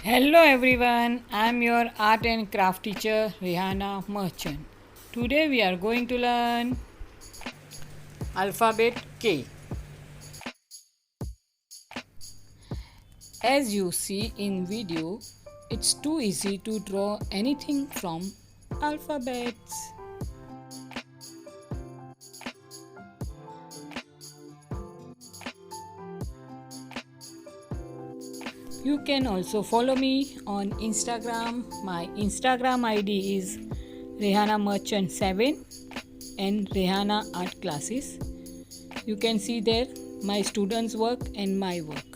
Hello everyone, I am your art and craft teacher Rihanna Merchant. Today we are going to learn alphabet K. As you see in video, it's too easy to draw anything from alphabets. You can also follow me on Instagram. My Instagram ID is Rihanna Merchant 7 and Rihanna Art Classes. You can see there my students' work and my work.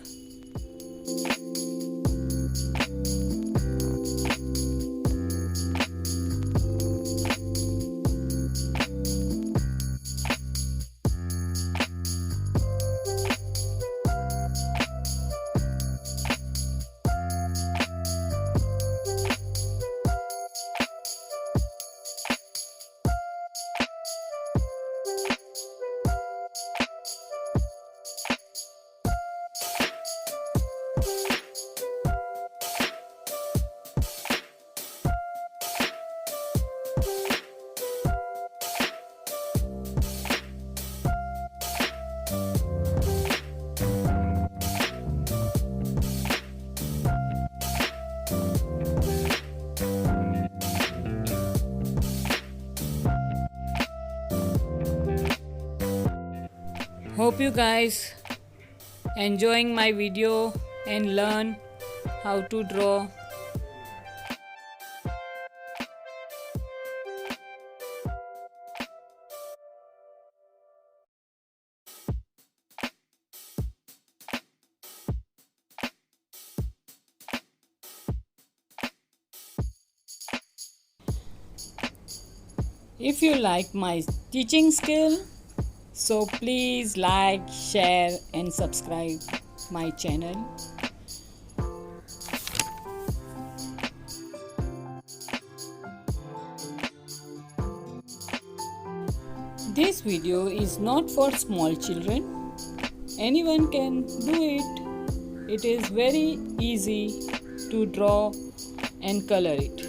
Hope you guys enjoying my video and learn how to draw. If you like my teaching skill, so please like, share and subscribe my channel. This video is not for small children. Anyone can do it. It is very easy to draw and color it.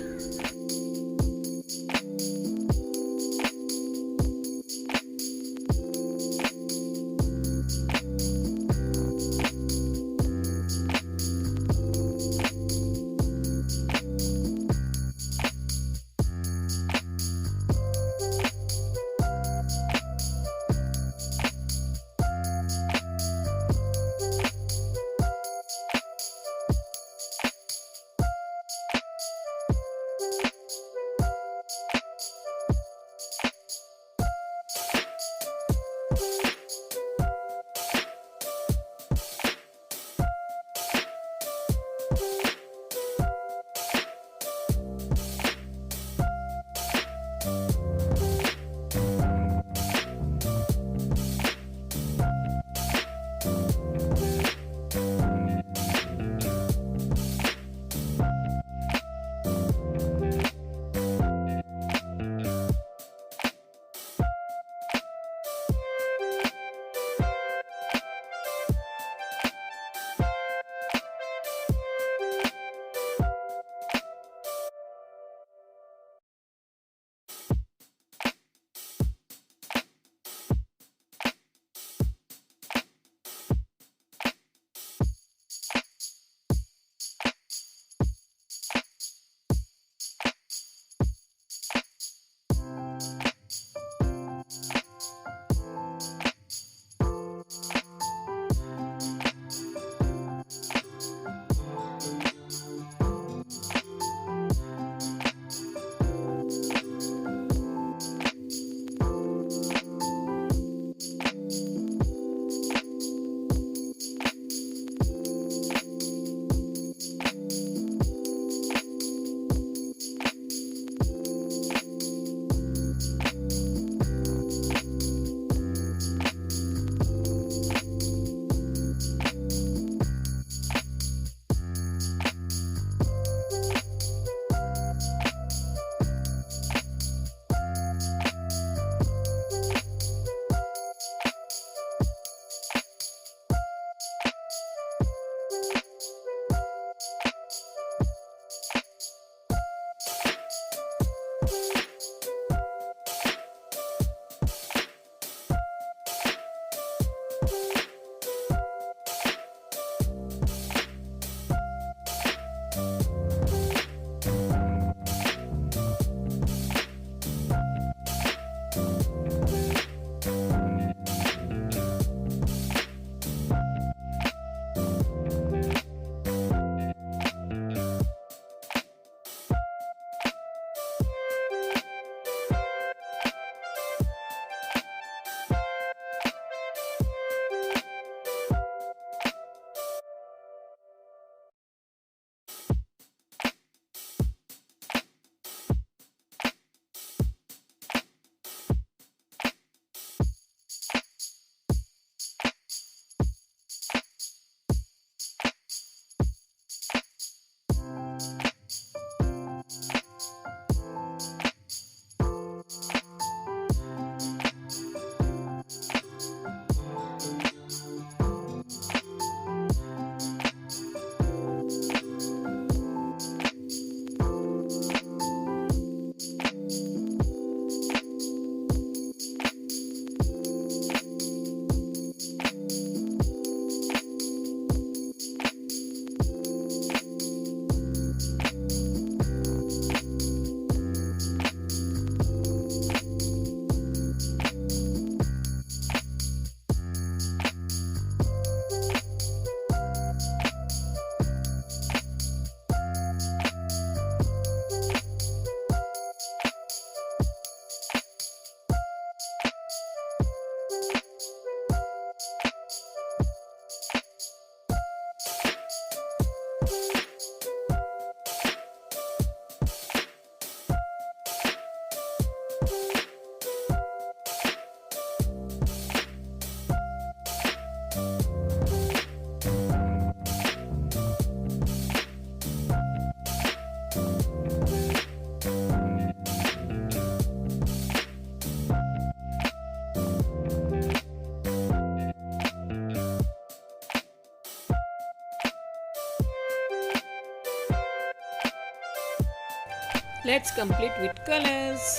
Let's complete with colors.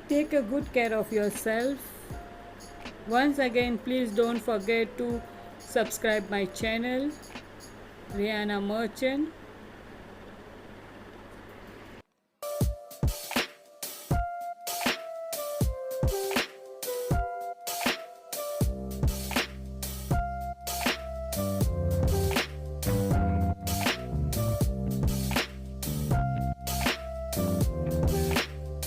Take a good care of yourself. Once again, please don't forget to subscribe my channel, Rihanna Merchant.